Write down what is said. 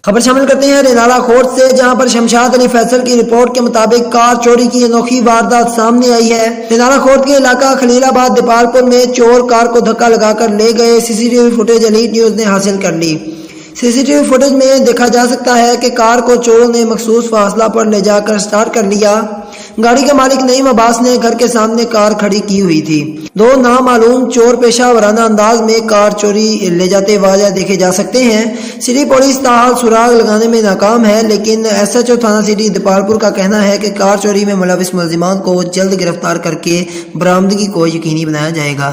خبر شامل کرتے ہیں رینالہ کھوٹ سے، جہاں پر شمشاد علی فیصل کی رپورٹ کے مطابق کار چوری کی انوکھی واردات سامنے آئی ہے۔ رینالہ کھوٹ کے علاقہ خلیل آباد دیپال پور میں چور کار کو دھکا لگا کر لے گئے۔ C C T V footage Elite News نے حاصل کر لی۔ سی سی ٹی وی فوٹیج میں دیکھا جا سکتا ہے کہ کار کو چوروں نے مخصوص فاصلہ پر لے جا کر سٹارٹ کر لیا۔ گاڑی کے مالک نعیم عباس نے گھر کے سامنے کار کھڑی کی ہوئی تھی۔ دو نامعلوم چور پیشہ ورانہ انداز میں کار چوری لے جاتے واضح دیکھے جا سکتے ہیں۔ سٹی پولیس تاحال سراغ لگانے میں ناکام ہے، لیکن ایس ایچ او تھانہ سٹی دیپال پور کا کہنا ہے کہ کار چوری میں ملوث ملزمان کو جلد گرفتار کر کے برآمدگی کو یقینی بنایا جائے گا۔